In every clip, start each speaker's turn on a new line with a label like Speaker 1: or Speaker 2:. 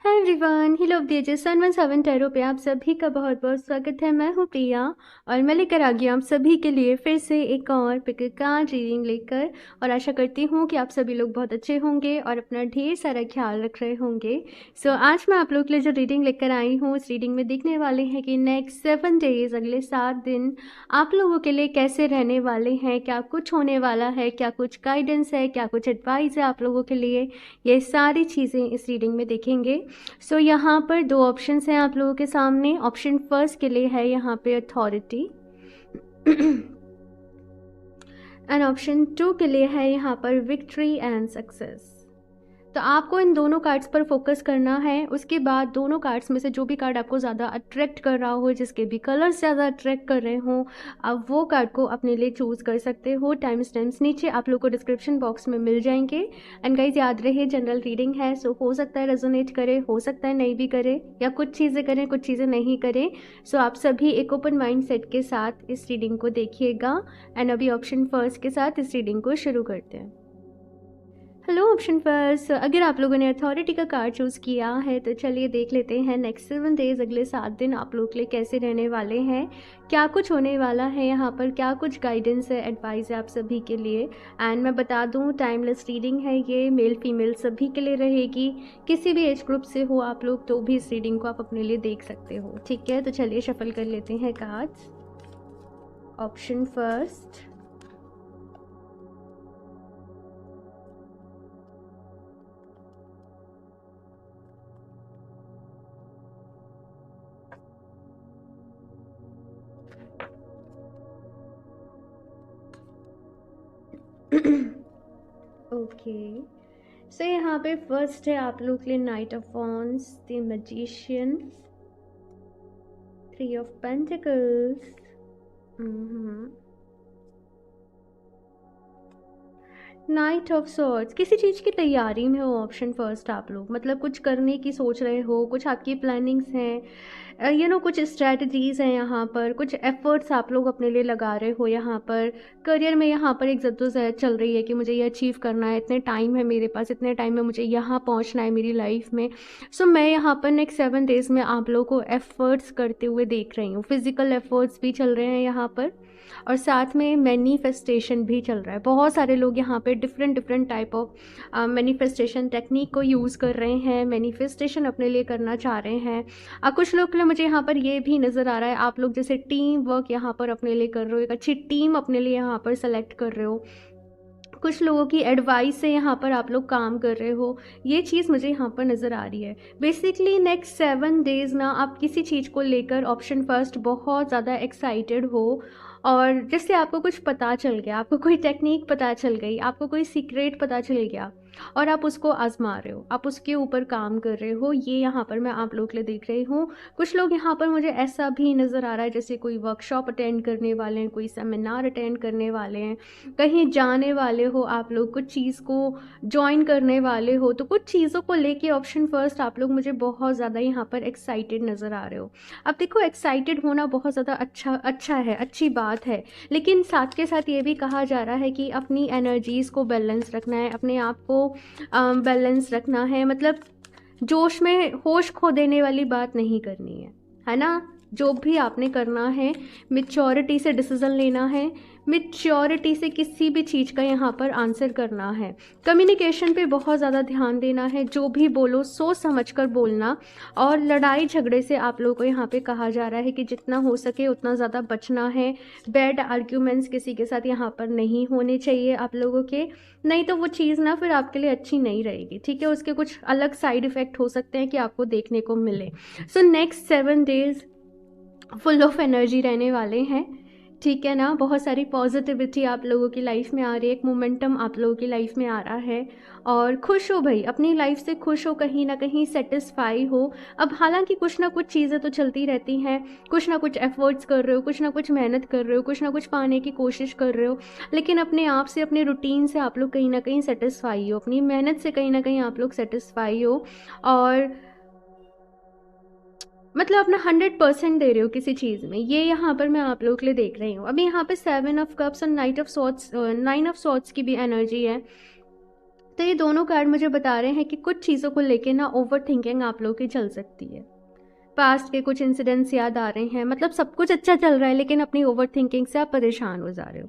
Speaker 1: Hi everyone, ही love दीजिए 717 tarot पे आप सभी का बहुत बहुत स्वागत है। मैं हूँ प्रिया और मैं लेकर आ गई हूँ आप सभी के लिए फिर से एक और पिक कार्ड रीडिंग लेकर। और आशा करती हूँ कि आप सभी लोग बहुत अच्छे होंगे और अपना ढेर सारा ख्याल रख रहे होंगे। आज मैं आप लोग के लिए जो रीडिंग लेकर आई हूँ उस रीडिंग में देखने वाले हैं कि नेक्स्ट 7 डेज, अगले 7 दिन आप लोगों के लिए कैसे रहने वाले हैं, क्या कुछ होने वाला है, क्या कुछ गाइडेंस है, क्या कुछ एडवाइस है आप लोगों के लिए। ये सारी चीज़ें इस रीडिंग में देखेंगे। यहाँ पर दो ऑप्शंस हैं आप लोगों के सामने। ऑप्शन फर्स्ट के लिए है यहाँ पे अथॉरिटी एंड ऑप्शन 2 के लिए है यहाँ पर विक्ट्री एंड सक्सेस। तो आपको इन दोनों कार्ड्स पर फोकस करना है। उसके बाद दोनों कार्ड्स में से जो भी कार्ड आपको ज़्यादा अट्रैक्ट कर रहा हो, जिसके भी कलर्स ज़्यादा अट्रैक्ट कर रहे हो, आप वो कार्ड को अपने लिए चूज़ कर सकते हो। टाइम स्टैम्प्स नीचे आप लोग को डिस्क्रिप्शन बॉक्स में मिल जाएंगे। एंड गाइज याद रहे जनरल रीडिंग है, सो हो सकता है रेजोनेट करे, हो सकता है नहीं भी करे, या कुछ चीज़ें करें कुछ चीज़ें नहीं करें। आप सभी एक ओपन माइंड सेट के साथ इस रीडिंग को देखिएगा। एंड अभी ऑप्शन फर्स्ट के साथ इस रीडिंग को शुरू करते हैं। हेलो ऑप्शन फर्स्ट, अगर आप लोगों ने अथॉरिटी का कार्ड चूज़ किया है तो चलिए देख लेते हैं नेक्स्ट 7 डेज, अगले 7 दिन आप लोग के लिए कैसे रहने वाले हैं, क्या कुछ होने वाला है यहाँ पर, क्या कुछ गाइडेंस है, एडवाइस है आप सभी के लिए। एंड मैं बता दूँ टाइमलेस रीडिंग है, ये मेल फीमेल सभी के लिए रहेगी। किसी भी एज ग्रुप से हो आप लोग तो भी इस रीडिंग को आप अपने लिए देख सकते हो। ठीक है, तो चलिए शफल कर लेते हैं कार्ड्स। Option first, okay. यहाँ पे फर्स्ट है आप लोग के लिए night of wands, the magician, 3 of pentacles, night of swords. किसी चीज़ की तैयारी में हो ऑप्शन फर्स्ट आप लोग, मतलब कुछ करने की सोच रहे हो, कुछ आपकी प्लानिंग्स हैं, कुछ स्ट्रैटेजीज़ हैं यहाँ पर, कुछ एफर्ट्स आप लोग अपने लिए लगा रहे हो यहाँ पर। करियर में यहाँ पर एक जद्दोजहद चल रही है कि मुझे ये अचीव करना है, इतने टाइम है मेरे पास, इतने टाइम में मुझे यहाँ पहुँचना है मेरी लाइफ में। मैं यहाँ पर नेक्स्ट 7 डेज में आप लोगों को एफर्ट्स करते हुए देख रही हूँ। फिजिकल एफर्ट्स भी चल रहे हैं यहाँ पर और साथ में मैनिफेस्टेशन भी चल रहा है। बहुत सारे लोग यहाँ पे different type of manifestation technique को यूज़ कर रहे हैं, मैनिफेस्टेशन अपने लिए करना चाह रहे हैं। कुछ लोग के लिए मुझे यहाँ पर ये भी नज़र आ रहा है, आप लोग जैसे टीम वर्क यहाँ पर अपने लिए कर रहे हो, एक अच्छी टीम अपने लिए यहाँ पर सेलेक्ट कर रहे हो, कुछ लोगों की एडवाइस से यहाँ पर आप लोग काम कर रहे हो। ये चीज़ मुझे यहाँ पर नज़र आ रही है। बेसिकली नेक्स्ट 7 डेज़ ना आप किसी चीज़ को लेकर ऑप्शन फर्स्ट बहुत ज़्यादा एक्साइटेड हो, और जिससे आपको कुछ पता चल गया, आपको कोई टेक्निक पता चल गई, आपको कोई सीक्रेट पता चल गया और आप उसको आजमा रहे हो, आप उसके ऊपर काम कर रहे हो। ये यहाँ पर मैं आप लोग के लिए देख रही हूँ। कुछ लोग यहाँ पर मुझे ऐसा भी नज़र आ रहा है जैसे कोई वर्कशॉप अटेंड करने वाले हैं, कोई सेमिनार अटेंड करने वाले हैं, कहीं जाने वाले हो आप लोग, कुछ चीज़ को ज्वाइन करने वाले हो। तो कुछ चीज़ों को लेके ऑप्शन फर्स्ट आप लोग मुझे बहुत ज़्यादा यहाँ पर एक्साइटेड नज़र आ रहे हो। अब देखो, एक्साइटेड होना बहुत ज़्यादा अच्छा है, अच्छी बात है, लेकिन साथ के साथ ये भी कहा जा रहा है कि अपनी एनर्जीज़ को बैलेंस रखना है, अपने आप को बैलेंस रखना है। मतलब जोश में होश खो देने वाली बात नहीं करनी है ना। जो भी आपने करना है, मैच्योरिटी से डिसीज़न लेना है, मैच्योरिटी से किसी भी चीज़ का यहाँ पर आंसर करना है। कम्युनिकेशन पे बहुत ज़्यादा ध्यान देना है, जो भी बोलो सोच समझ कर बोलना। और लड़ाई झगड़े से आप लोगों को यहाँ पे कहा जा रहा है कि जितना हो सके उतना ज़्यादा बचना है। बैड आर्ग्यूमेंट्स किसी के साथ यहाँ पर नहीं होने चाहिए आप लोगों के, नहीं तो वो चीज़ ना फिर आपके लिए अच्छी नहीं रहेगी। ठीक है, उसके कुछ अलग साइड इफ़ेक्ट हो सकते हैं कि आपको देखने को मिले। Next 7 days full of energy रहने वाले हैं। ठीक है ना, बहुत सारी पॉजिटिविटी आप लोगों की लाइफ में आ रही है, एक मोमेंटम आप लोगों की लाइफ में आ रहा है। और खुश हो भाई, अपनी लाइफ से खुश हो, कहीं ना कहीं सेटिस्फाई हो। अब हालांकि कुछ ना कुछ चीज़ें तो चलती रहती हैं, कुछ ना कुछ एफर्ट्स कर रहे हो, कुछ ना कुछ मेहनत कर रहे हो, कुछ ना कुछ पाने की कोशिश कर रहे हो, लेकिन अपने आप से, अपने रूटीन से आप लोग कहीं ना कहीं सेटिस्फाई हो, अपनी मेहनत से कहीं ना कहीं आप लोग सेटिस्फाई हो, और मतलब अपना 100% दे रहे हो किसी चीज़ में। ये यहाँ पर मैं आप लोगों के लिए देख रही हूँ। अभी यहाँ पे 7 ऑफ कप्स और 9 ऑफ सॉर्ट्स की भी एनर्जी है। तो ये दोनों कार्ड मुझे बता रहे हैं कि कुछ चीज़ों को लेके ना ओवर थिंकिंग आप लोगों की चल सकती है। पास्ट के कुछ इंसिडेंट्स याद आ रहे हैं, मतलब सब कुछ अच्छा चल रहा है लेकिन अपनी ओवर थिंकिंग से आप परेशान हो जा रहे हो।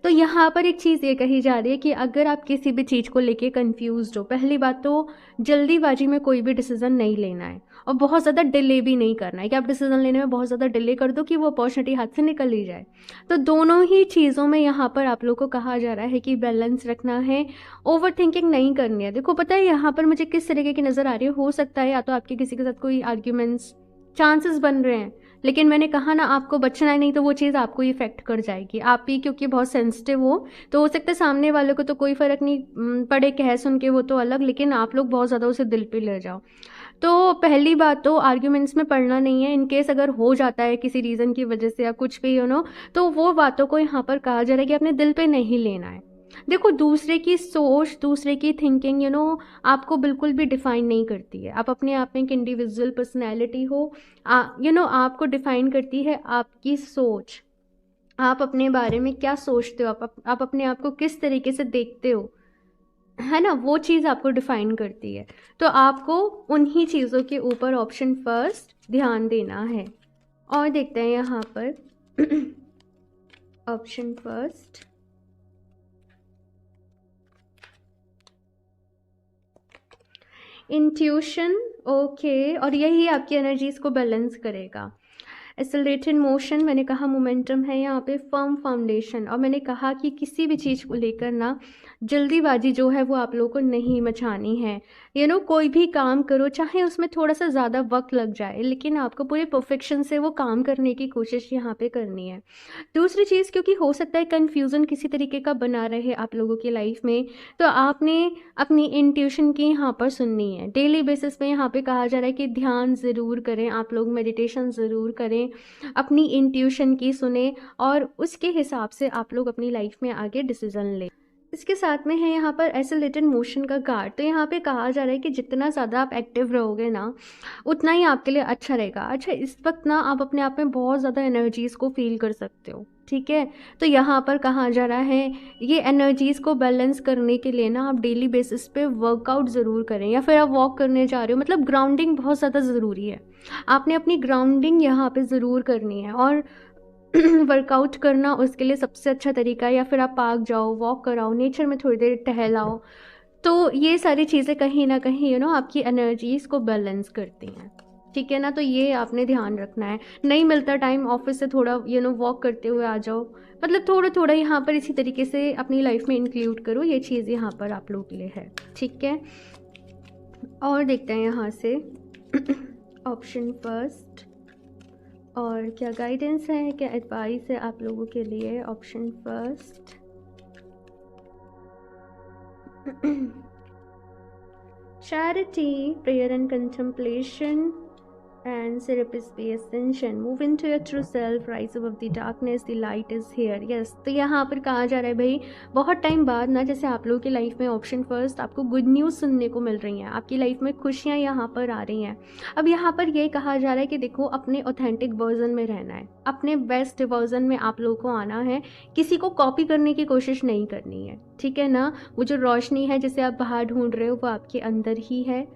Speaker 1: तो यहाँ पर एक चीज़ ये कही जा रही है कि अगर आप किसी भी चीज़ को लेके कंफ्यूज्ड हो, पहली बात तो जल्दीबाजी में कोई भी डिसीजन नहीं लेना है और बहुत ज़्यादा डिले भी नहीं करना है कि आप डिसीजन लेने में बहुत ज़्यादा डिले कर दो कि वो अपॉर्चुनिटी हाथ से निकल ही जाए। तो दोनों ही चीज़ों में यहाँ पर आप लोग को कहा जा रहा है कि बैलेंस रखना है, ओवर थिंकिंग नहीं करनी है। देखो पता है यहाँ पर मुझे किस तरीके की नज़र आ रही है, हो सकता है या तो आपके किसी के साथ कोई आर्ग्यूमेंट्स चांसेस बन रहे हैं, लेकिन मैंने कहा ना आपको बचना है, नहीं तो वो चीज़ आपको ही इफेक्ट कर जाएगी। आप ही क्योंकि बहुत सेंसिटिव हो सकता है सामने वाले को तो कोई फ़र्क नहीं पड़े, कह सुन के वो तो अलग, लेकिन आप लोग बहुत ज़्यादा उसे दिल पे ले जाओ। तो पहली बात तो आर्ग्यूमेंट्स में पड़ना नहीं है। इन केस अगर हो जाता है किसी रीज़न की वजह से या कुछ भी तो वो बातों को यहाँ पर कहा जा रहा है कि अपने दिल पे नहीं लेना है। देखो दूसरे की सोच, दूसरे की थिंकिंग आपको बिल्कुल भी डिफाइन नहीं करती है। आप अपने आप में एक इंडिविजुअल पर्सनैलिटी हो। आपको डिफाइन करती है आपकी सोच। आप अपने बारे में क्या सोचते हो, आप अपने आप को किस तरीके से देखते हो, है ना, वो चीज़ आपको डिफाइन करती है। तो आपको उन्हीं चीज़ों के ऊपर ऑप्शन फर्स्ट ध्यान देना है। और देखते हैं यहाँ पर ऑप्शन फर्स्ट, इंट्यूशन। ओके, और यही आपकी एनर्जीज को बैलेंस करेगा। एक्सेलरेटेड मोशन, मैंने कहा मोमेंटम है यहाँ पे, फर्म फाउंडेशन, और मैंने कहा कि किसी भी चीज़ को लेकर ना जल्दीबाजी जो है वो आप लोगों को नहीं मचानी है। कोई भी काम करो चाहे उसमें थोड़ा सा ज़्यादा वक्त लग जाए, लेकिन आपको पूरे परफेक्शन से वो काम करने की कोशिश यहाँ पे करनी है। दूसरी चीज़, क्योंकि हो सकता है कन्फ्यूज़न किसी तरीके का बना रहे आप लोगों की लाइफ में, तो आपने अपनी इंट्यूशन की यहाँ पर सुननी है। डेली बेसिस पे यहाँ पे कहा जा रहा है कि ध्यान ज़रूर करें आप लोग, मेडिटेशन ज़रूर करें, अपनी इंट्यूशन की सुने और उसके हिसाब से आप लोग अपनी लाइफ में आगे डिसीजन लें। इसके साथ में है यहाँ पर एक्सेलरेटेड मोशन का कार्ड। तो यहाँ पे कहा जा रहा है कि जितना ज़्यादा आप एक्टिव रहोगे ना उतना ही आपके लिए अच्छा रहेगा। अच्छा, इस वक्त ना आप अपने आप में बहुत ज़्यादा एनर्जीज़ को फील कर सकते हो, ठीक है। तो यहाँ पर कहा जा रहा है ये एनर्जीज़ को बैलेंस करने के लिए ना आप डेली बेसिस पे वर्कआउट ज़रूर करें, या फिर आप वॉक करने जा रहे हो, मतलब ग्राउंडिंग बहुत ज़्यादा ज़रूरी है। आपने अपनी ग्राउंडिंग यहाँ पे ज़रूर करनी है। और वर्कआउट करना उसके लिए सबसे अच्छा तरीका है, या फिर आप पार्क जाओ, वॉक कराओ, नेचर में थोड़ी देर टहलाओ। तो ये सारी चीज़ें कहीं ना कहीं आपकी एनर्जीज़ को बैलेंस करती हैं, ठीक है ना। तो ये आपने ध्यान रखना है। नहीं मिलता टाइम ऑफिस से, थोड़ा वॉक करते हुए आ जाओ, मतलब थोड़ा थोड़ा यहाँ पर इसी तरीके से अपनी लाइफ में इंक्लूड करो। ये चीज़ यहाँ पर आप लोगों के लिए है, ठीक है। और देखते हैं यहाँ से ऑप्शन फर्स्ट, और क्या गाइडेंस है, क्या एडवाइस है आप लोगों के लिए। Option first, charity, prayer and contemplation, and Serapis Be Ascension. Move into your true self, rise above the darkness, the light is here. Yes, तो यहाँ पर कहा जा रहा है भाई बहुत टाइम बाद ना, जैसे आप लोगों की लाइफ में ऑप्शन फर्स्ट आपको गुड न्यूज़ सुनने को मिल रही हैं, आपकी लाइफ में खुशियाँ यहाँ पर आ रही हैं। अब यहाँ पर ये कहा जा रहा है कि देखो अपने ऑथेंटिक वर्जन में रहना है, अपने बेस्ट वर्जन में आप लोगों को आना है, किसी को कॉपी करने की कोशिश नहीं करनी है, ठीक है ना। वो जो रोशनी है जिसे आप बाहर ढूंढ रहे हो वो आपके अंदर ही है।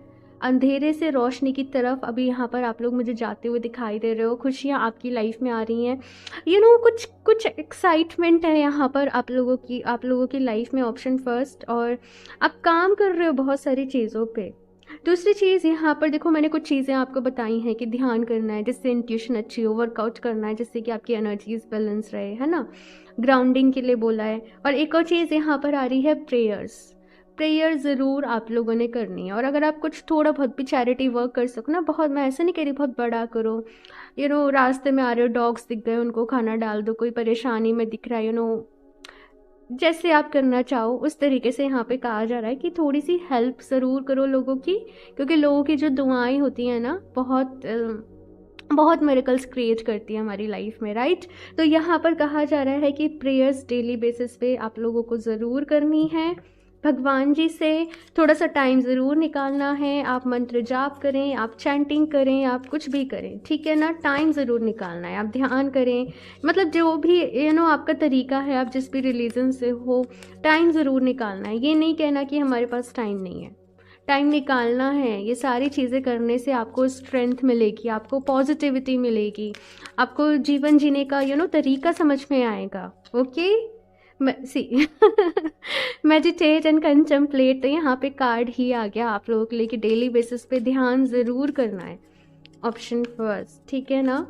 Speaker 1: अंधेरे से रोशनी की तरफ अभी यहाँ पर आप लोग मुझे जाते हुए दिखाई दे रहे हो, खुशियाँ आपकी लाइफ में आ रही हैं। कुछ कुछ एक्साइटमेंट है यहाँ पर आप लोगों की लाइफ में, ऑप्शन फर्स्ट। और आप काम कर रहे हो बहुत सारी चीज़ों पे। दूसरी चीज़ यहाँ पर देखो, मैंने कुछ चीज़ें आपको बताई हैं कि ध्यान करना है जिससे इंट्यूशन अच्छी हो, वर्कआउट करना है जिससे कि आपकी एनर्जीज बैलेंस रहे, है ना, ग्राउंडिंग के लिए बोला है। और एक और चीज़ यहाँ पर आ रही है प्रेयर ज़रूर आप लोगों ने करनी है। और अगर आप कुछ थोड़ा बहुत भी चैरिटी वर्क कर सको ना, बहुत, मैं ऐसा नहीं कह रही बहुत बड़ा करो, रास्ते में आ रहे हो, डॉग्स दिख गए उनको खाना डाल दो, कोई परेशानी में दिख रहा है, जैसे आप करना चाहो उस तरीके से यहाँ पे कहा जा रहा है कि थोड़ी सी हेल्प ज़रूर करो लोगों की, क्योंकि लोगों की जो दुआएं होती हैं ना बहुत मिरेकल्स क्रिएट करती है हमारी लाइफ में, राइट। तो यहाँ पर कहा जा रहा है कि प्रेयर्स डेली बेसिस पे आप लोगों को ज़रूर करनी है। भगवान जी से थोड़ा सा टाइम ज़रूर निकालना है। आप मंत्र जाप करें, आप चैंटिंग करें, आप कुछ भी करें, ठीक है ना, टाइम ज़रूर निकालना है। आप ध्यान करें, मतलब जो भी आपका तरीका है, आप जिस भी रिलीजन से हो, टाइम ज़रूर निकालना है। ये नहीं कहना कि हमारे पास टाइम नहीं है, टाइम निकालना है। ये सारी चीज़ें करने से आपको स्ट्रेंथ मिलेगी, आपको पॉजिटिविटी मिलेगी, आपको जीवन जीने का तरीका समझ में आएगा। Okay, see meditate and contemplate, तो यहाँ पे कार्ड ही आ गया आप लोगों के लिए कि डेली बेसिस पे ध्यान ज़रूर करना है, ऑप्शन फर्स्ट, ठीक है ना।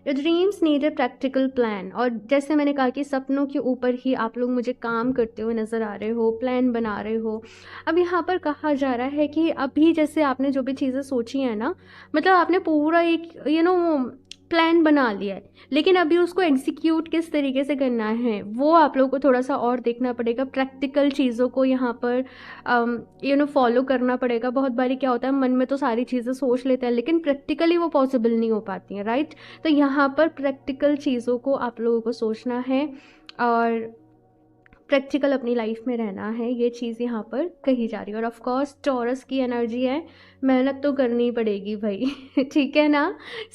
Speaker 1: Your dreams need a practical plan, और जैसे मैंने कहा कि सपनों के ऊपर ही आप लोग मुझे काम करते हुए नज़र आ रहे हो, प्लान बना रहे हो। अब यहाँ पर कहा जा रहा है कि अभी जैसे आपने जो भी चीज़ें सोची हैं ना, मतलब आपने पूरा एक प्लान बना लिया है, लेकिन अभी उसको एग्जीक्यूट किस तरीके से करना है वो आप लोगों को थोड़ा सा और देखना पड़ेगा। प्रैक्टिकल चीज़ों को यहाँ पर फॉलो करना पड़ेगा। बहुत बारी क्या होता है, मन में तो सारी चीज़ें सोच लेते हैं लेकिन प्रैक्टिकली वो पॉसिबल नहीं हो पाती हैं, राइट। तो यहाँ पर प्रैक्टिकल चीज़ों को आप लोगों को सोचना है और प्रैक्टिकल अपनी लाइफ में रहना है, ये चीज़ यहाँ पर कही जा रही है। और ऑफ कोर्स टॉरस की एनर्जी है, मेहनत तो करनी पड़ेगी भाई ठीक है ना।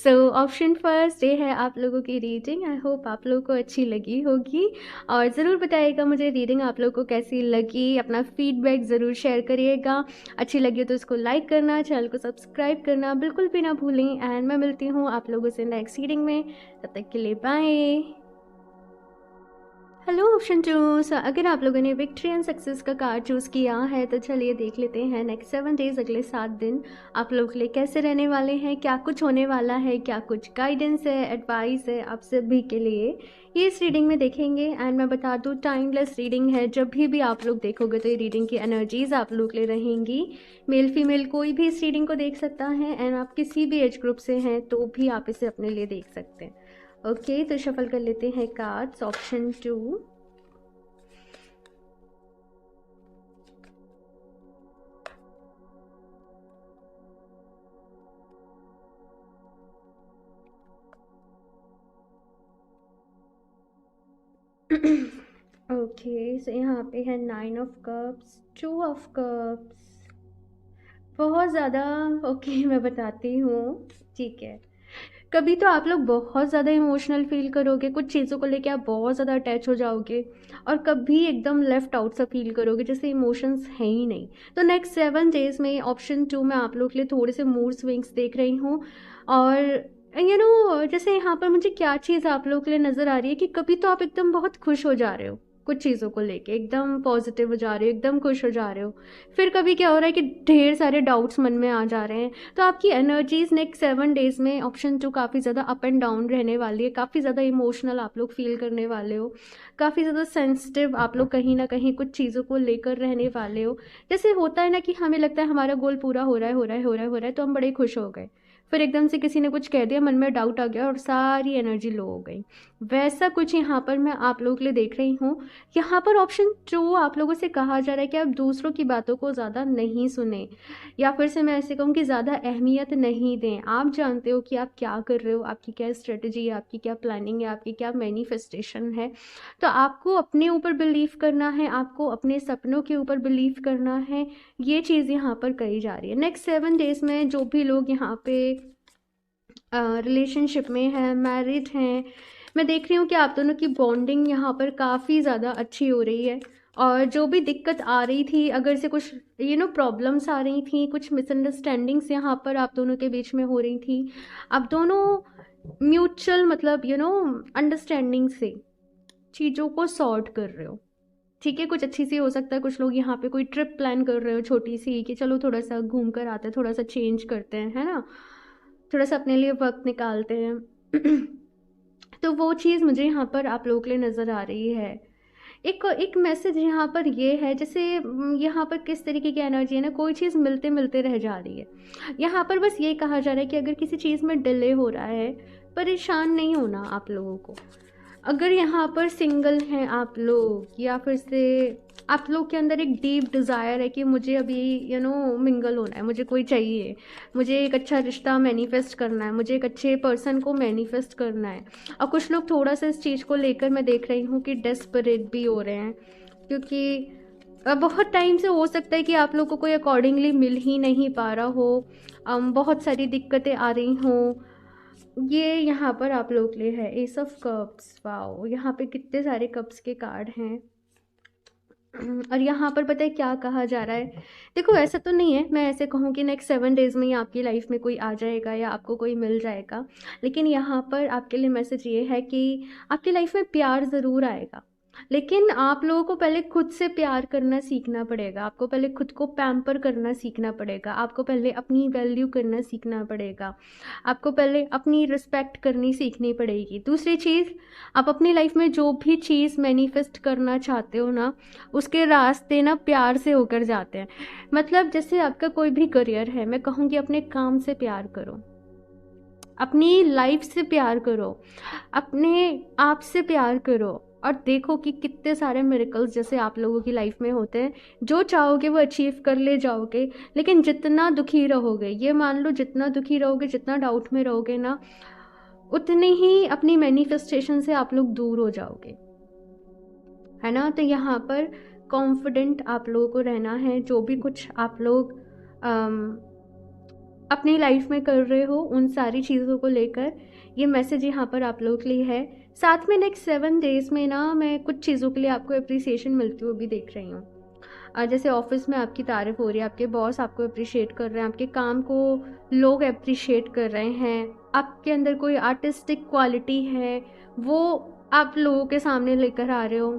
Speaker 1: सो ऑप्शन फर्स्ट ये है आप लोगों की रीडिंग। आई होप आप लोगों को अच्छी लगी होगी और ज़रूर बताइएगा मुझे रीडिंग आप लोगों को कैसी लगी, अपना फीडबैक ज़रूर शेयर करिएगा। अच्छी लगी हो तो इसको लाइक करना, चैनल को सब्सक्राइब करना बिल्कुल भी ना भूलें। एंड मैं मिलती हूँ आप लोगों से नेक्स्ट रीडिंग में, तब तक के लिए बाय। हेलो ऑप्शन चूज, अगर आप लोगों ने विक्ट्री एंड सक्सेस का कार्ड चूज़ किया है तो चलिए देख लेते हैं नेक्स्ट 7 डेज, अगले 7 दिन आप लोगों के लिए कैसे रहने वाले हैं, क्या कुछ होने वाला है, क्या कुछ गाइडेंस है, एडवाइस है आप सभी के लिए, ये इस रीडिंग में देखेंगे। एंड मैं बता दूँ टाइमलेस रीडिंग है, जब भी आप लोग देखोगे तो ये रीडिंग की एनर्जीज आप लोग के लिए रहेंगी। मेल फीमेल कोई भी इस रीडिंग को देख सकता है एंड आप किसी भी एज ग्रुप से हैं तो भी आप इसे अपने लिए देख सकते हैं। ओके, तो शफल कर लेते हैं कार्ड्स। ऑप्शन 2, ओके, सो यहाँ पे है 9 ऑफ कप्स, 2 ऑफ कप्स, बहुत ज़्यादा। ओके मैं बताती हूँ, ठीक है। कभी तो आप लोग बहुत ज़्यादा इमोशनल फील करोगे, कुछ चीज़ों को लेके आप बहुत ज़्यादा अटैच हो जाओगे, और कभी एकदम लेफ्ट आउट सा फील करोगे जैसे इमोशंस है ही नहीं। तो नेक्स्ट 7 डेज में ऑप्शन 2 में आप लोग के लिए थोड़े से मूड स्विंग्स देख रही हूँ। और जैसे यहाँ पर मुझे क्या चीज़ आप लोग के लिए नज़र आ रही है कि कभी तो आप एकदम बहुत खुश हो जा रहे हो, कुछ चीज़ों को लेके एकदम पॉजिटिव हो जा रहे हो, एकदम खुश हो जा रहे हो। फिर कभी क्या हो रहा है कि ढेर सारे डाउट्स मन में आ जा रहे हैं। तो आपकी एनर्जीज नेक्स्ट 7 डेज में ऑप्शन 2 काफ़ी ज़्यादा अप एंड डाउन रहने वाली है, काफ़ी ज़्यादा इमोशनल आप लोग फील करने वाले हो, काफ़ी ज़्यादा सेंसिटिव आप लोग कहीं ना कहीं कुछ चीज़ों को लेकर रहने वाले हो। जैसे होता है ना कि हमें लगता है हमारा गोल पूरा हो रहा है हो रहा है हो रहा है हो रहा है, तो हम बड़े खुश हो गए, फिर एकदम से किसी ने कुछ कह दिया, मन में डाउट आ गया और सारी एनर्जी लो हो गई। वैसा कुछ यहाँ पर मैं आप लोगों के लिए देख रही हूँ। यहाँ पर ऑप्शन 2 आप लोगों से कहा जा रहा है कि आप दूसरों की बातों को ज़्यादा नहीं सुने, या फिर से मैं ऐसे कहूँ कि ज़्यादा अहमियत नहीं दें। आप जानते हो कि आप क्या कर रहे हो, आपकी क्या स्ट्रेटजी है, आपकी क्या प्लानिंग है, आपकी क्या मैनिफेस्टेशन है। तो आपको अपने ऊपर बिलीव करना है, आपको अपने सपनों के ऊपर बिलीव करना है, ये चीज़ यहाँ पर कही जा रही है। नेक्स्ट 7 डेज में जो भी लोग यहाँ पे रिलेशनशिप में हैं, मैरिड हैं, मैं देख रही हूँ कि आप दोनों की बॉन्डिंग यहाँ पर काफ़ी ज़्यादा अच्छी हो रही है। और जो भी दिक्कत आ रही थी, अगर से कुछ प्रॉब्लम्स आ रही थी, कुछ मिसअंडरस्टैंडिंग्स यहाँ पर आप दोनों के बीच में हो रही थी, आप दोनों म्यूचुअल मतलब अंडरस्टैंडिंग से चीज़ों को सॉर्ट कर रहे हो, ठीक है। कुछ अच्छी सी हो सकता है, कुछ लोग यहाँ पे कोई ट्रिप प्लान कर रहे हो छोटी सी कि चलो थोड़ा सा घूम कर आते हैं, थोड़ा सा चेंज करते हैं, है ना, थोड़ा सा अपने लिए वक्त निकालते हैं तो वो चीज़ मुझे यहाँ पर आप लोगों के लिए नज़र आ रही है। एक मैसेज यहाँ पर ये है, जैसे यहाँ पर किस तरीके की एनर्जी है ना, कोई चीज़ मिलते मिलते रह जा रही है। यहाँ पर बस ये कहा जा रहा है कि अगर किसी चीज़ में डिले हो रहा है, परेशान नहीं होना आप लोगों को। अगर यहाँ पर सिंगल हैं आप लोग, या फिर से आप लोग के अंदर एक डीप डिज़ायर है कि मुझे अभी मिंगल होना है, मुझे कोई चाहिए, मुझे एक अच्छा रिश्ता मैनिफेस्ट करना है, मुझे एक अच्छे पर्सन को मैनिफेस्ट करना है। और कुछ लोग थोड़ा सा इस चीज़ को लेकर मैं देख रही हूँ कि डेस्परेट भी हो रहे हैं, क्योंकि बहुत टाइम से हो सकता है कि आप लोग को कोई अकॉर्डिंगली मिल ही नहीं पा रहा हो, बहुत सारी दिक्कतें आ रही हों। ये यहाँ पर आप लोग के लिए है एस ऑफ कप्स। वाओ, यहाँ पे कितने सारे कप्स के कार्ड हैं। और यहाँ पर पता है क्या कहा जा रहा है? देखो, ऐसा तो नहीं है मैं ऐसे कहूँ कि नेक्स्ट 7 डेज़ में ही आपकी लाइफ में कोई आ जाएगा या आपको कोई मिल जाएगा, लेकिन यहाँ पर आपके लिए मैसेज ये है कि आपकी लाइफ में प्यार ज़रूर आएगा, लेकिन आप लोगों को पहले खुद से प्यार करना सीखना पड़ेगा, आपको पहले खुद को पैम्पर करना सीखना पड़ेगा, आपको पहले अपनी वैल्यू करना सीखना पड़ेगा, आपको पहले अपनी रिस्पेक्ट करनी सीखनी पड़ेगी। दूसरी चीज़, आप अपनी लाइफ में जो भी चीज़ मैनिफेस्ट करना चाहते हो ना, उसके रास्ते ना प्यार से होकर जाते हैं। मतलब जैसे आपका कोई भी करियर है, मैं कहूँगी अपने काम से प्यार करो, अपनी लाइफ से प्यार करो, अपने आप से प्यार करो, और देखो कि कितने सारे मिरेकल्स जैसे आप लोगों की लाइफ में होते हैं। जो चाहोगे वो अचीव कर ले जाओगे, लेकिन जितना दुखी रहोगे, ये मान लो जितना दुखी रहोगे, जितना डाउट में रहोगे ना, उतनी ही अपनी मैनिफेस्टेशन से आप लोग दूर हो जाओगे, है ना। तो यहाँ पर कॉन्फिडेंट आप लोगों को रहना है। जो भी कुछ आप लोग अपनी लाइफ में कर रहे हो, उन सारी चीज़ों को लेकर ये मैसेज यहाँ पर आप लोगों के लिए है। साथ में नेक्स्ट 7 डेज़ में ना मैं कुछ चीज़ों के लिए आपको अप्रिसिएशन मिलती हुई भी देख रही हूँ। जैसे ऑफिस में आपकी तारीफ़ हो रही है, आपके बॉस आपको अप्रिशिएट कर रहे हैं, आपके काम को लोग अप्रिशिएट कर रहे हैं, आपके अंदर कोई आर्टिस्टिक क्वालिटी है वो आप लोगों के सामने लेकर आ रहे हो,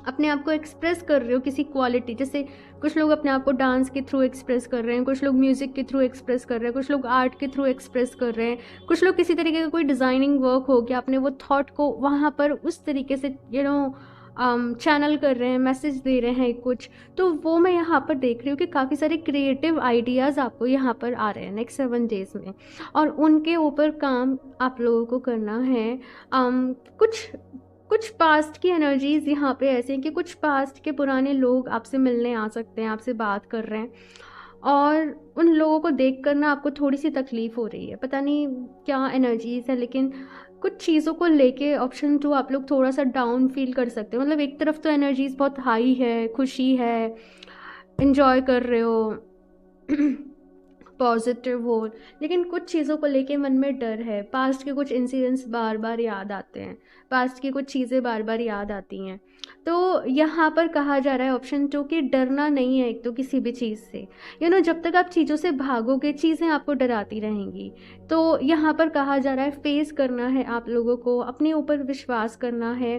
Speaker 1: अपने आप को एक्सप्रेस कर रहे हो किसी क्वालिटी। जैसे कुछ लोग अपने आप को डांस के थ्रू एक्सप्रेस कर रहे हैं, कुछ लोग म्यूज़िक के थ्रू एक्सप्रेस कर रहे हैं, कुछ लोग आर्ट के थ्रू एक्सप्रेस कर रहे हैं, कुछ लोग किसी तरीके का कोई डिज़ाइनिंग वर्क हो गया, अपने वो थॉट को वहाँ पर उस तरीके से चैनल कर रहे हैं, मैसेज दे रहे हैं कुछ। तो वो मैं यहाँ पर देख रही हूँ कि काफ़ी सारे क्रिएटिव आइडियाज़ आपको यहाँ पर आ रहे हैं नेक्स्ट 7 डेज़ में, और उनके ऊपर काम आप लोगों को करना है। कुछ पास्ट की एनर्जीज़ यहाँ पे ऐसे हैं कि कुछ पास्ट के पुराने लोग आपसे मिलने आ सकते हैं, आपसे बात कर रहे हैं, और उन लोगों को देख कर ना आपको थोड़ी सी तकलीफ़ हो रही है, पता नहीं क्या एनर्जीज़ है, लेकिन कुछ चीज़ों को लेके ऑप्शन 2 आप लोग थोड़ा सा डाउन फील कर सकते हो। मतलब एक तरफ तो एनर्जीज़ बहुत हाई है, खुशी है, इन्जॉय कर रहे हो, पॉजिटिव हो, लेकिन कुछ चीज़ों को लेके मन में डर है। पास्ट के कुछ इंसिडेंट्स बार बार याद आते हैं, पास्ट की कुछ चीज़ें बार बार याद आती हैं। तो यहाँ पर कहा जा रहा है ऑप्शन 2 कि डरना नहीं है एक तो किसी भी चीज़ से। जब तक आप चीज़ों से भागोगे, चीज़ें आपको डराती रहेंगी। तो यहाँ पर कहा जा रहा है फेस करना है आप लोगों को, अपने ऊपर विश्वास करना है,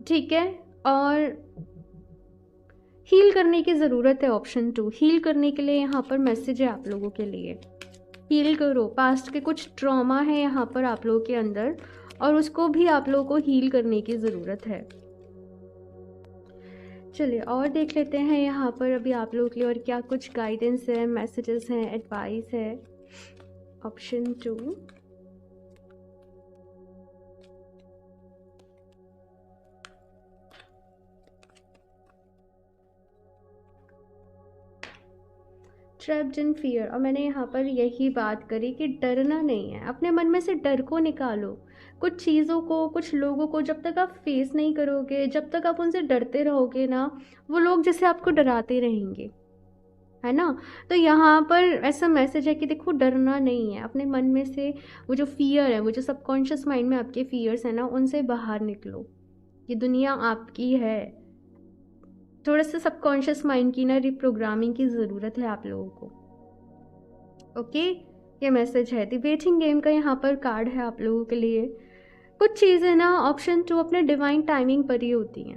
Speaker 1: ठीक है। और हील करने की ज़रूरत है। ऑप्शन 2 हील करने के लिए यहाँ पर मैसेज है आप लोगों के लिए। हील करो, पास्ट के कुछ ट्रॉमा है यहाँ पर आप लोगों के अंदर, और उसको भी आप लोगों को हील करने की ज़रूरत है। चलिए और देख लेते हैं यहाँ पर अभी आप लोगों के लिए और क्या कुछ गाइडेंस है, मैसेजेस हैं, एडवाइस है। Option 2, trapped in fear. और मैंने यहाँ पर यही बात करी कि डरना नहीं है, अपने मन में से डर को निकालो। कुछ चीज़ों को, कुछ लोगों को जब तक आप फेस नहीं करोगे, जब तक आप उनसे डरते रहोगे ना, वो लोग जैसे आपको डराते रहेंगे, है ना। तो यहाँ पर ऐसा मैसेज है कि देखो डरना नहीं है, अपने मन में से वो जो फियर है, वो जो सबकॉन्शियस माइंड में आपके फियर्स हैं ना, उनसे बाहर निकलो। ये दुनिया आपकी है। थोड़ा सा सबकॉन्शियस माइंड की ना रिप्रोग्रामिंग की ज़रूरत है आप लोगों को। ओके, ये मैसेज है। द वेटिंग गेम का यहाँ पर कार्ड है आप लोगों के लिए। कुछ चीज़ें ना ऑप्शन 2 अपने डिवाइन टाइमिंग पर ही होती हैं,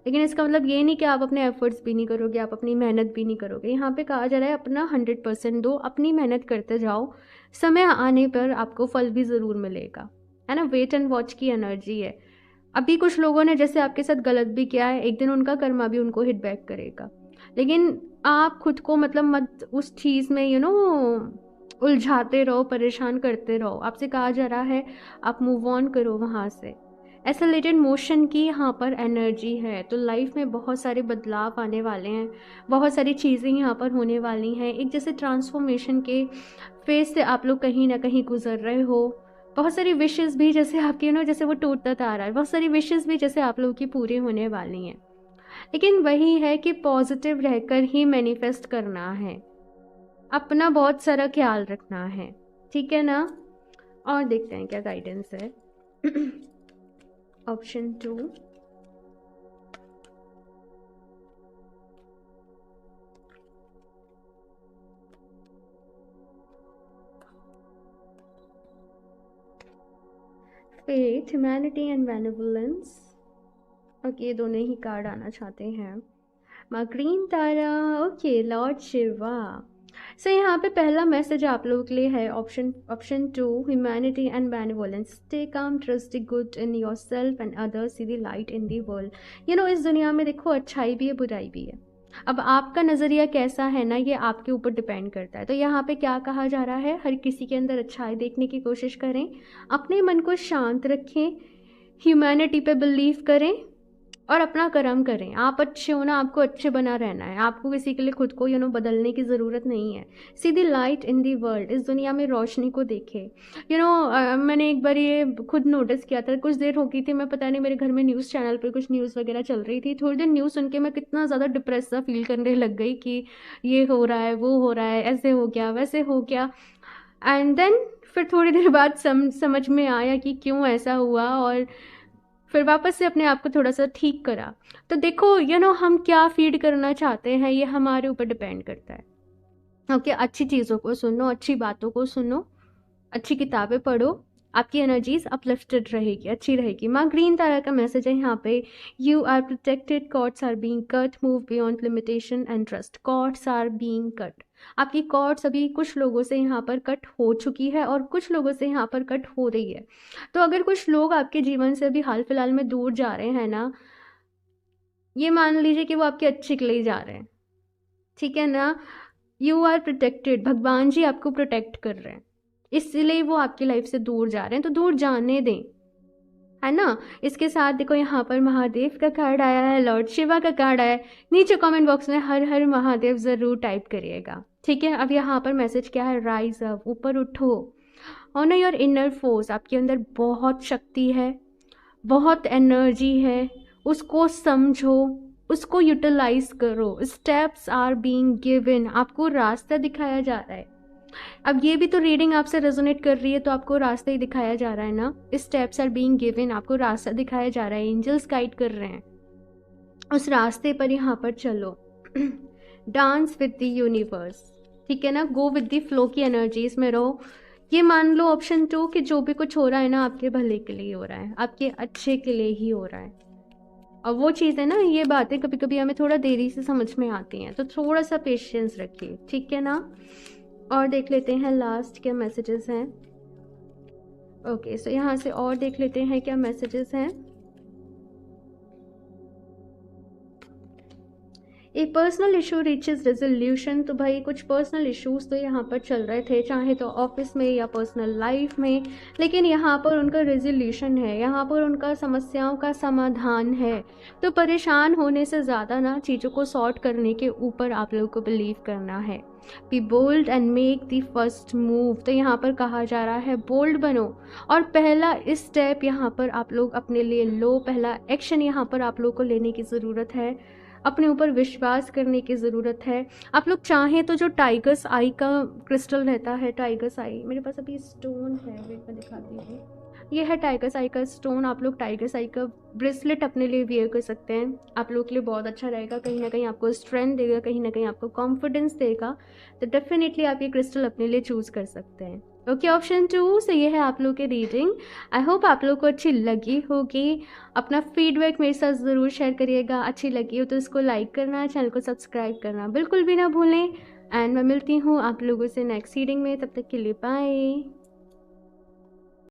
Speaker 1: लेकिन इसका मतलब ये नहीं कि आप अपने एफर्ट्स भी नहीं करोगे, आप अपनी मेहनत भी नहीं करोगे। यहाँ पे कहा जा रहा है अपना 100% दो, अपनी मेहनत करते जाओ, समय आने पर आपको फल भी ज़रूर मिलेगा, है ना। वेट एंड वॉच की एनर्जी है। अभी कुछ लोगों ने जैसे आपके साथ गलत भी किया है, एक दिन उनका कर्मा भी उनको हिट बैक करेगा, लेकिन आप खुद को मतलब मत उस चीज़ में उलझाते रहो, परेशान करते रहो। आपसे कहा जा रहा है आप मूव ऑन करो वहाँ से। एक्सेलरेटेड मोशन की यहाँ पर एनर्जी है, तो लाइफ में बहुत सारे बदलाव आने वाले हैं, बहुत सारी चीज़ें यहाँ पर होने वाली हैं। एक जैसे ट्रांसफॉर्मेशन के फेज से आप लोग कहीं ना कहीं गुजर रहे हो। बहुत सारी विशेज़ भी जैसे आपकी जैसे वो टूटता आ रहा है, बहुत सारी विशेज़ भी जैसे आप लोगों की पूरी होने वाली हैं। लेकिन वही है कि पॉजिटिव रहकर ही मैनिफेस्ट करना है, अपना बहुत सारा ख्याल रखना है, ठीक है ना। और देखते हैं क्या गाइडेंस है। Option 2, faith, humanity and benevolence. Okay, दोनों ही कार्ड आना चाहते हैं। माँ ग्रीन तारा, ओके, लॉर्ड शिवा। सो यहाँ पे पहला मैसेज आप लोगों के लिए है option 2, humanity and benevolence. Stay calm, trust the good in your self and others, see the light in the world. इस दुनिया में देखो अच्छाई भी है, बुराई भी है। अब आपका नज़रिया कैसा है ना, ये आपके ऊपर डिपेंड करता है। तो यहाँ पे क्या कहा जा रहा है, हर किसी के अंदर अच्छाई देखने की कोशिश करें, अपने मन को शांत रखें, ह्यूमैनिटी पे बिलीव करें और अपना कर्म करें। आप अच्छे हो ना, आपको अच्छे बना रहना है, आपको किसी के लिए खुद को बदलने की ज़रूरत नहीं है। See the light in the world, इस दुनिया में रोशनी को देखे। मैंने एक बार ये खुद नोटिस किया था, कुछ देर हो गई थी, मैं पता नहीं मेरे घर में न्यूज़ चैनल पर कुछ न्यूज़ वगैरह चल रही थी, थोड़ी देर न्यूज़ सुन के मैं कितना ज़्यादा डिप्रेस सा फील करने लग गई कि ये हो रहा है, वो हो रहा है, ऐसे हो गया, वैसे हो गया। एंड देन फिर थोड़ी देर बाद समझ में आया कि क्यों ऐसा हुआ, और फिर वापस से अपने आप को थोड़ा सा ठीक करा। तो देखो हम क्या फीड करना चाहते हैं, ये हमारे ऊपर डिपेंड करता है। ओके, अच्छी चीज़ों को सुनो, अच्छी बातों को सुनो, अच्छी किताबें पढ़ो, आपकी एनर्जीज अपलिफ्टेड रहेगी, अच्छी रहेगी। माँ ग्रीन तारा का मैसेज है यहाँ पे, you are protected, cords are being cut, move beyond limitation and trust. Cords are being cut, आपकी कॉर्ड्स अभी कुछ लोगों से यहाँ पर कट हो चुकी है और कुछ लोगों से यहाँ पर कट हो रही है। तो अगर कुछ लोग आपके जीवन से अभी हाल फिलहाल में दूर जा रहे हैं ना, ये मान लीजिए कि वो आपके अच्छे के लिए जा रहे हैं, ठीक है ना। यू आर प्रोटेक्टेड, भगवान जी आपको प्रोटेक्ट कर रहे हैं, इसलिए वो आपकी लाइफ से दूर जा रहे हैं, तो दूर जाने दें, है ना। इसके साथ देखो यहाँ पर महादेव का कार्ड आया है, लॉर्ड शिवा का कार्ड आया है। नीचे कमेंट बॉक्स में हर हर महादेव ज़रूर टाइप करिएगा, ठीक है। अब यहाँ पर मैसेज क्या है, राइज अप, ऊपर उठो, ऑनर योर इनर फोर्स। आपके अंदर बहुत शक्ति है, बहुत एनर्जी है, उसको समझो, उसको यूटिलाइज करो। स्टेप्स आर बीइंग गिवन, आपको रास्ता दिखाया जा रहा है। अब ये भी तो रीडिंग आपसे रेजोनेट कर रही है, तो आपको रास्ता ही दिखाया जा रहा है ना। स्टेप्स आर बीइंग गिवन, आपको रास्ता दिखाया जा रहा है, एंजल्स गाइड कर रहे हैं, उस रास्ते पर यहाँ पर चलो। डांस विद द यूनिवर्स, ठीक है ना, गो विद द फ्लो की एनर्जीज में रहो। ये मान लो ऑप्शन 2 कि जो भी कुछ हो रहा है ना, आपके भले के लिए हो रहा है, आपके अच्छे के लिए ही हो रहा है। और वो चीज़ है ना, ये बातें कभी कभी हमें थोड़ा देरी से समझ में आती हैं, तो थोड़ा सा पेशेंस रखिए, ठीक है ना। और देख लेते हैं लास्ट क्या मैसेजेस हैं। ओके, सो यहाँ से और देख लेते हैं क्या मैसेजेस हैं। ए पर्सनल इशू रीचेज रेजोल्यूशन, तो भाई कुछ पर्सनल इश्यूज तो यहाँ पर चल रहे थे, चाहे तो ऑफिस में या पर्सनल लाइफ में, लेकिन यहाँ पर उनका रेजोल्यूशन है, यहाँ पर उनका समस्याओं का समाधान है। तो परेशान होने से ज़्यादा ना चीज़ों को सॉर्ट करने के ऊपर आप लोगों को बिलीव करना है। Be bold and make the first move, तो यहाँ पर कहा जा रहा है बोल्ड बनो और पहला स्टेप यहाँ पर आप लोग अपने लिए लो, पहला एक्शन यहाँ पर आप लोग को लेने की ज़रूरत है, अपने ऊपर विश्वास करने की ज़रूरत है। आप लोग चाहें तो जो टाइगर्स आई का क्रिस्टल रहता है, टाइगर्स आई, मेरे पास अभी स्टोन है, वेट मैं दिखाती हूँ, ये है टाइगर्स आई का स्टोन। आप लोग टाइगर्स आई का ब्रेसलेट अपने लिए वेयर कर सकते हैं, आप लोग के लिए बहुत अच्छा रहेगा, कहीं ना कहीं आपको स्ट्रेंथ देगा, कहीं ना कहीं आपको कॉन्फिडेंस देगा। तो डेफिनेटली आप ये क्रिस्टल अपने लिए चूज़ कर सकते हैं। ओके, ऑप्शन 2 से ये है आप लोग की रीडिंग। आई होप आप लोग को अच्छी लगी होगी। अपना फीडबैक मेरे साथ ज़रूर शेयर करिएगा, अच्छी लगी हो तो इसको लाइक करना, चैनल को सब्सक्राइब करना बिल्कुल भी ना भूलें। एंड मैं मिलती हूँ आप लोगों से नेक्स्ट रीडिंग में, तब तक के लिए बाय।